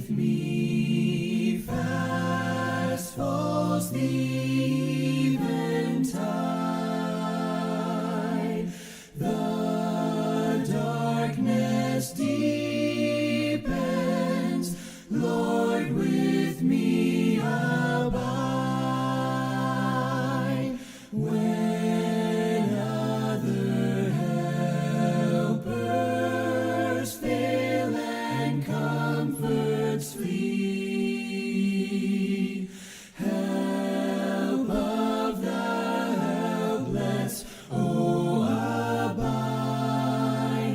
with me, fast falls the eventide. The darkness deepens, Lord, with me abide. When other helpers fail and comforts flee, help of the helpless, oh, abide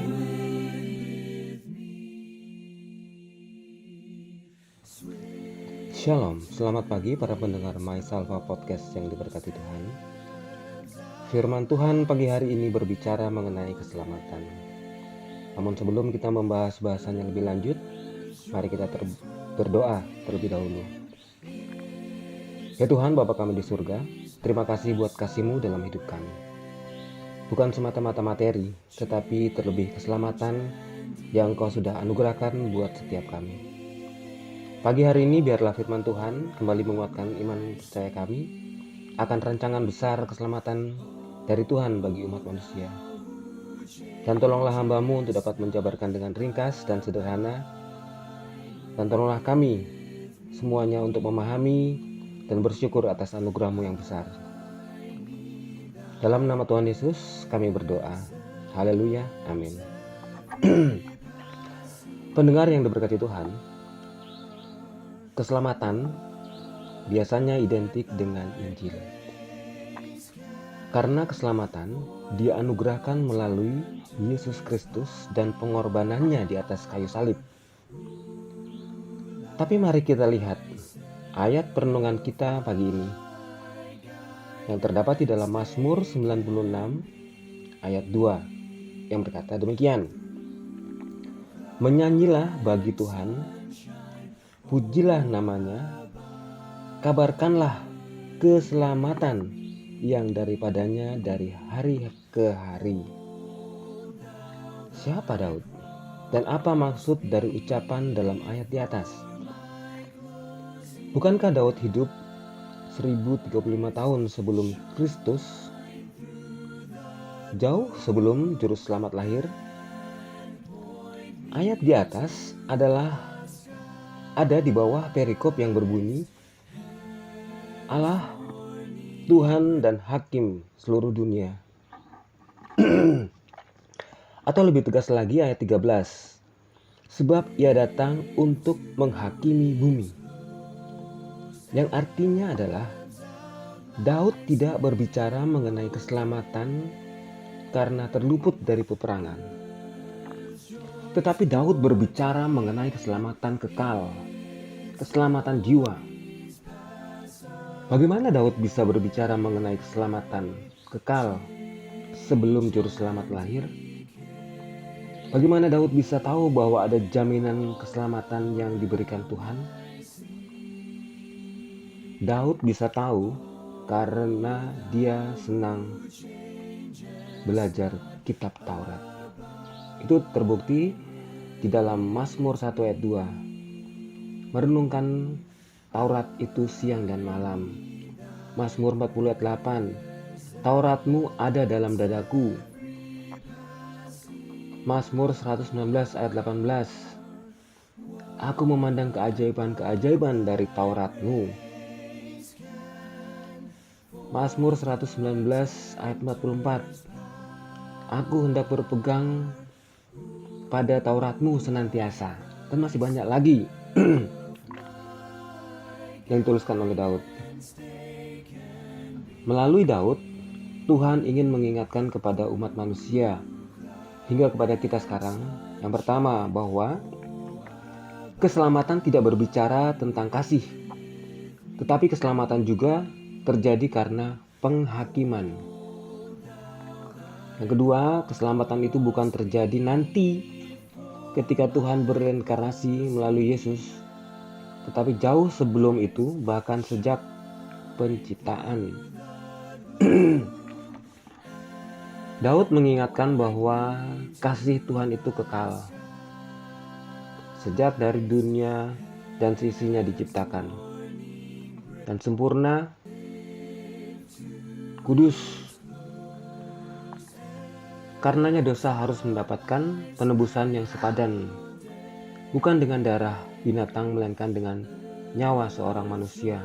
with me. Shalom, selamat pagi para pendengar My Salva Podcast yang diberkati Tuhan. Firman Tuhan pagi hari ini berbicara mengenai keselamatan. Namun sebelum kita membahas bahasannya lebih lanjut, mari kita berdoa terlebih dahulu. Ya Tuhan, Bapa kami di surga, terima kasih buat kasih-Mu dalam hidup kami. Bukan semata-mata materi, tetapi terlebih keselamatan yang Engkau sudah anugerahkan buat setiap kami. Pagi hari ini biarlah firman Tuhan kembali menguatkan iman percaya kami akan rancangan besar keselamatan dari Tuhan bagi umat manusia. Dan tolonglah hamba-Mu untuk dapat menjabarkan dengan ringkas dan sederhana. Dan tolonglah kami semuanya untuk memahami dan bersyukur atas anugerah-Mu yang besar. Dalam nama Tuhan Yesus kami berdoa. Haleluya, amin. Pendengar yang diberkati Tuhan, keselamatan biasanya identik dengan Injil. Karena keselamatan dianugerahkan melalui Yesus Kristus dan pengorbanannya di atas kayu salib. Tapi mari kita lihat ayat perenungan kita pagi ini yang terdapat di dalam Mazmur 96 ayat 2 yang berkata demikian. Menyanyilah bagi Tuhan, pujilah namanya, kabarkanlah keselamatan yang daripadanya dari hari ke hari. Siapa Daud? Dan apa maksud dari ucapan dalam ayat di atas? Bukankah Daud hidup 1035 tahun sebelum Kristus? Jauh sebelum juru selamat lahir? Ayat di atas ada di bawah perikop yang berbunyi, Allah Tuhan dan Hakim seluruh dunia. Atau lebih tegas lagi ayat 13, sebab ia datang untuk menghakimi bumi. Yang artinya adalah Daud tidak berbicara mengenai keselamatan karena terluput dari peperangan. Tetapi Daud berbicara mengenai keselamatan kekal, keselamatan jiwa. Bagaimana Daud bisa berbicara mengenai keselamatan kekal sebelum juru selamat lahir? Bagaimana Daud bisa tahu bahwa ada jaminan keselamatan yang diberikan Tuhan? Daud bisa tahu karena dia senang belajar kitab Taurat. Itu terbukti di dalam Mazmur 1 ayat 2. Merenungkan Taurat itu siang dan malam. Mazmur 40 ayat 8. Tauratmu ada dalam dadaku. Mazmur 119 ayat 18. Aku memandang keajaiban-keajaiban dari Tauratmu. Mazmur 119 ayat 44. Aku hendak berpegang pada Tauratmu senantiasa. Dan masih banyak lagi yang dituliskan oleh Daud. Melalui Daud, Tuhan ingin mengingatkan kepada umat manusia hingga kepada kita sekarang, yang pertama bahwa keselamatan tidak berbicara tentang kasih, tetapi keselamatan juga terjadi karena penghakiman. Yang kedua, keselamatan itu bukan terjadi nanti ketika Tuhan bereinkarnasi melalui Yesus, tetapi jauh sebelum itu, bahkan sejak penciptaan. Daud mengingatkan bahwa kasih Tuhan itu kekal. Sejak dari dunia dan seisinya diciptakan, dan sempurna, kudus. Karenanya dosa harus mendapatkan penebusan yang sepadan, bukan dengan darah binatang melainkan dengan nyawa seorang manusia.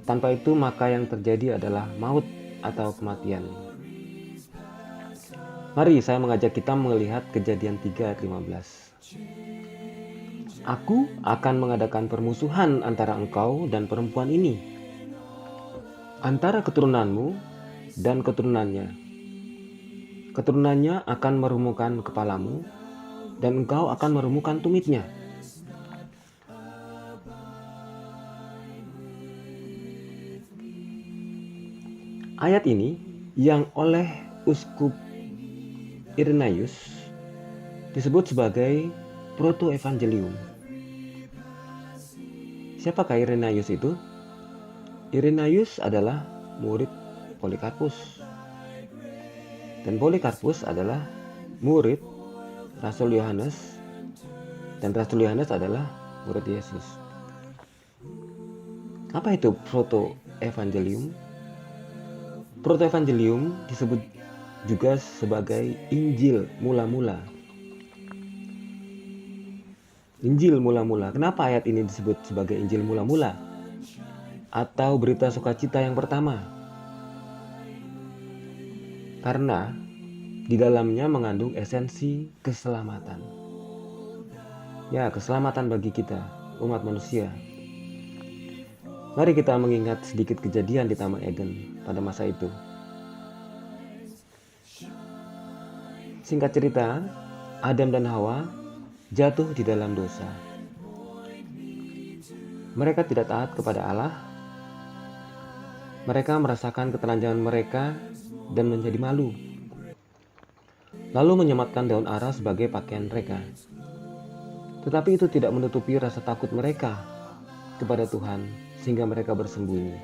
Tanpa itu maka yang terjadi adalah maut atau kematian. Mari saya mengajak kita melihat Kejadian 3 ayat 15. Aku akan mengadakan permusuhan antara engkau dan perempuan ini, antara keturunanmu dan keturunannya. Keturunannya akan meremukkan kepalamu, dan engkau akan meremukkan tumitnya. Ayat ini yang oleh Uskup Irenaeus disebut sebagai proto-evangelium. Siapakah Irenaeus itu? Irenaeus adalah murid Polikarpus. Dan Polikarpus adalah murid Rasul Yohanes, dan Rasul Yohanes adalah murid Yesus. Apa itu proto-evangelium? Proto-evangelium disebut juga sebagai Injil mula-mula. Injil mula-mula. Kenapa ayat ini disebut sebagai Injil mula-mula? Atau berita sukacita yang pertama? Karena di dalamnya mengandung esensi keselamatan. Ya, keselamatan bagi kita, umat manusia. Mari kita mengingat sedikit kejadian di Taman Eden pada masa itu. Singkat cerita, Adam dan Hawa jatuh di dalam dosa. Mereka tidak taat kepada Allah. Mereka merasakan ketelanjangan mereka dan menjadi malu. Lalu menyematkan daun ara sebagai pakaian mereka. Tetapi itu tidak menutupi rasa takut mereka kepada Tuhan, sehingga mereka bersembunyi.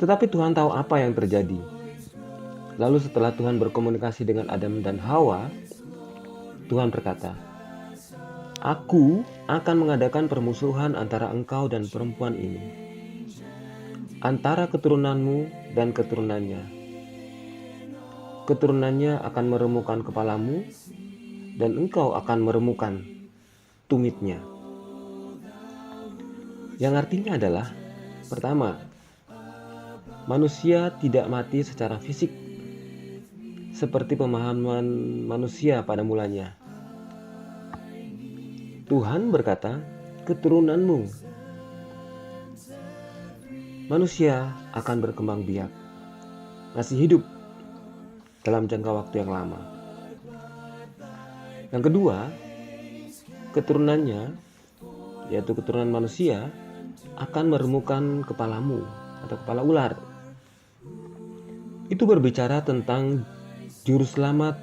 Tetapi Tuhan tahu apa yang terjadi. Lalu setelah Tuhan berkomunikasi dengan Adam dan Hawa, Tuhan berkata, Aku akan mengadakan permusuhan antara engkau dan perempuan ini, antara keturunanmu dan keturunannya. Keturunannya akan meremukkan kepalamu, dan engkau akan meremukkan tumitnya. Yang artinya adalah, pertama, manusia tidak mati secara fisik, seperti pemahaman manusia pada mulanya. Tuhan berkata, keturunanmu. Manusia akan berkembang biak, masih hidup dalam jangka waktu yang lama. Yang kedua, keturunannya, yaitu keturunan manusia, akan meremukkan kepalamu atau kepala ular. Itu berbicara tentang juru selamat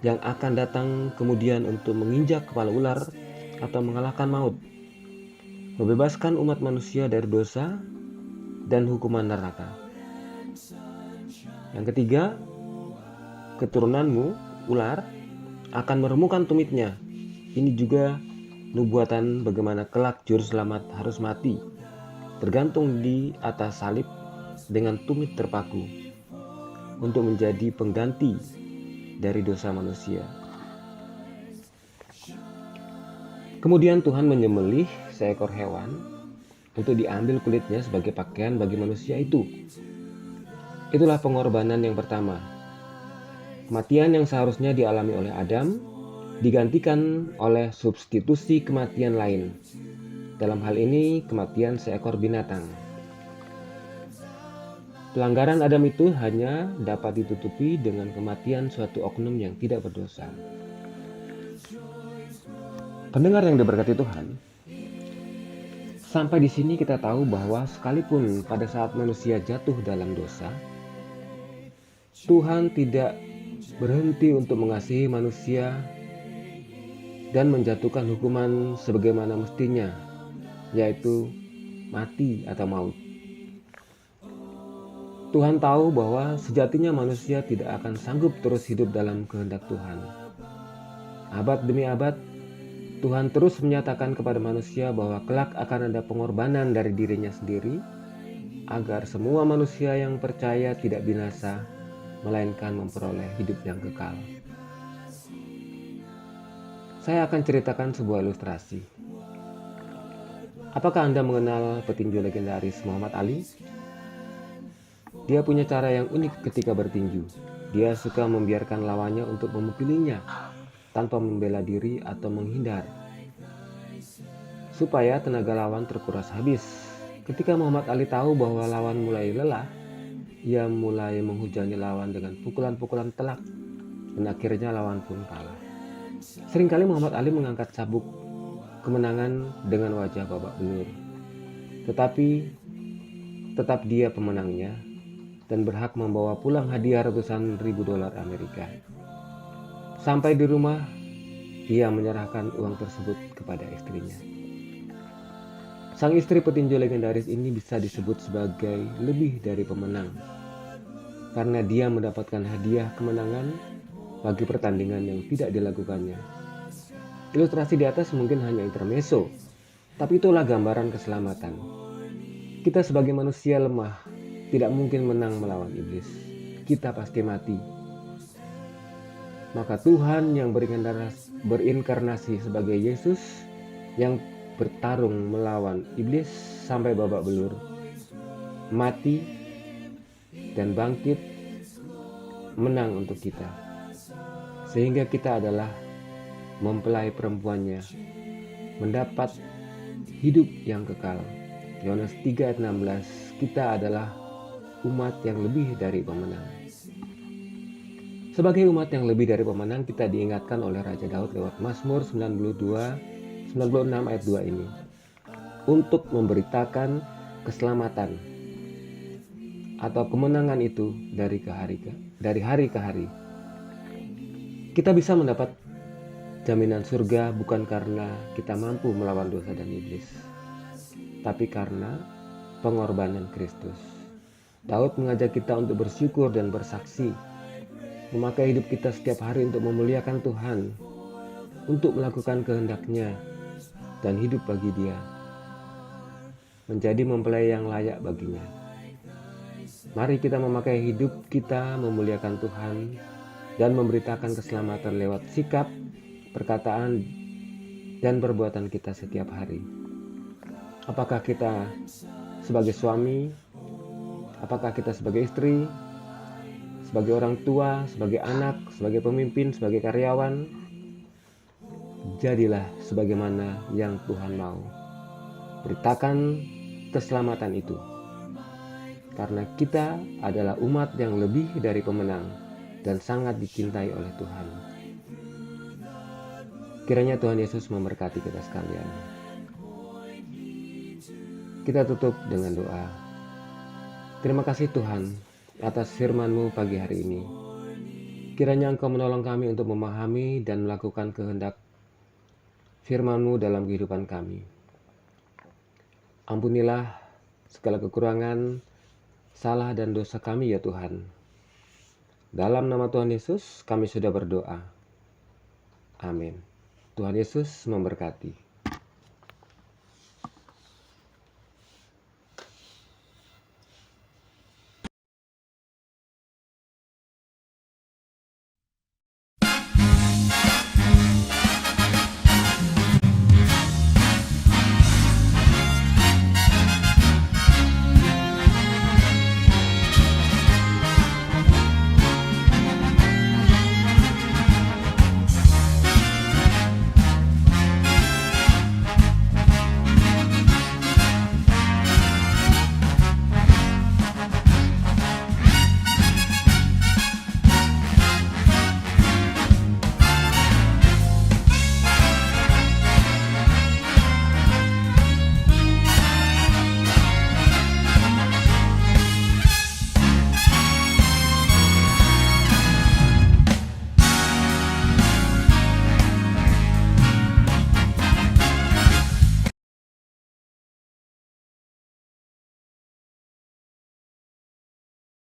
yang akan datang kemudian untuk menginjak kepala ular atau mengalahkan maut, membebaskan umat manusia dari dosa dan hukuman neraka. Yang ketiga, keturunanmu, ular, akan meremukkan tumitnya. Ini juga nubuatan bagaimana kelak juru selamat harus mati, tergantung di atas salib dengan tumit terpaku, untuk menjadi pengganti dari dosa manusia. Kemudian Tuhan menyembelih seekor hewan untuk diambil kulitnya sebagai pakaian bagi manusia itu. Itulah pengorbanan yang pertama. Kematian yang seharusnya dialami oleh Adam digantikan oleh substitusi kematian lain. Dalam hal ini kematian seekor binatang. Pelanggaran Adam itu hanya dapat ditutupi dengan kematian suatu oknum yang tidak berdosa. Pendengar yang diberkati Tuhan, sampai di sini kita tahu bahwa sekalipun pada saat manusia jatuh dalam dosa, Tuhan tidak berhenti untuk mengasihi manusia dan menjatuhkan hukuman sebagaimana mestinya, yaitu mati atau maut. Tuhan tahu bahwa sejatinya manusia tidak akan sanggup terus hidup dalam kehendak Tuhan. Abad demi abad, Tuhan terus menyatakan kepada manusia bahwa kelak akan ada pengorbanan dari dirinya sendiri, agar semua manusia yang percaya tidak binasa, melainkan memperoleh hidup yang kekal. Saya akan ceritakan sebuah ilustrasi. Apakah Anda mengenal petinju legendaris Muhammad Ali? Dia punya cara yang unik ketika bertinju. Dia suka membiarkan lawannya untuk memukulinya tanpa membela diri atau menghindar, supaya tenaga lawan terkuras habis. Ketika Muhammad Ali tahu bahwa lawan mulai lelah, ia mulai menghujani lawan dengan pukulan-pukulan telak, dan akhirnya lawan pun kalah. Seringkali Muhammad Ali mengangkat sabuk kemenangan dengan wajah babak belur, tetapi tetap dia pemenangnya dan berhak membawa pulang hadiah ratusan ribu dolar Amerika. Sampai di rumah, ia menyerahkan uang tersebut kepada istrinya. Sang istri petinju legendaris ini bisa disebut sebagai lebih dari pemenang, karena dia mendapatkan hadiah kemenangan bagi pertandingan yang tidak dilakukannya. Ilustrasi di atas mungkin hanya intermezzo, tapi itulah gambaran keselamatan. Kita sebagai manusia lemah tidak mungkin menang melawan iblis. Kita pasti mati. Maka Tuhan yang berinkarnasi sebagai Yesus yang bertarung melawan iblis sampai babak belur, mati dan bangkit, menang untuk kita. Sehingga kita adalah mempelai perempuannya, mendapat hidup yang kekal. Yohanes 3 ayat 16, kita adalah umat yang lebih dari pemenang. Sebagai umat yang lebih dari pemenang, kita diingatkan oleh Raja Daud lewat Mazmur 96 ayat 2 ini, untuk memberitakan keselamatan atau kemenangan itu dari hari ke hari. Kita bisa mendapat jaminan surga bukan karena kita mampu melawan dosa dan iblis, tapi karena pengorbanan Kristus. Daud mengajak kita untuk bersyukur dan bersaksi, memakai hidup kita setiap hari untuk memuliakan Tuhan, untuk melakukan kehendak-Nya dan hidup bagi Dia, menjadi mempelai yang layak baginya. Mari kita memakai hidup kita memuliakan Tuhan dan memberitakan keselamatan lewat sikap, perkataan, dan perbuatan kita setiap hari. Apakah kita sebagai suami, apakah kita sebagai istri, sebagai orang tua, sebagai anak, sebagai pemimpin, sebagai karyawan, jadilah sebagaimana yang Tuhan mau. Beritakan keselamatan itu, karena kita adalah umat yang lebih dari pemenang dan sangat dicintai oleh Tuhan. Kiranya Tuhan Yesus memberkati kita sekalian. Kita tutup dengan doa. Terima kasih Tuhan atas firman-Mu pagi hari ini. Kiranya Engkau menolong kami untuk memahami dan melakukan kehendak firman-Mu dalam kehidupan kami. Ampunilah segala kekurangan, salah dan dosa kami ya Tuhan. Dalam nama Tuhan Yesus kami sudah berdoa. Amin. Tuhan Yesus memberkati.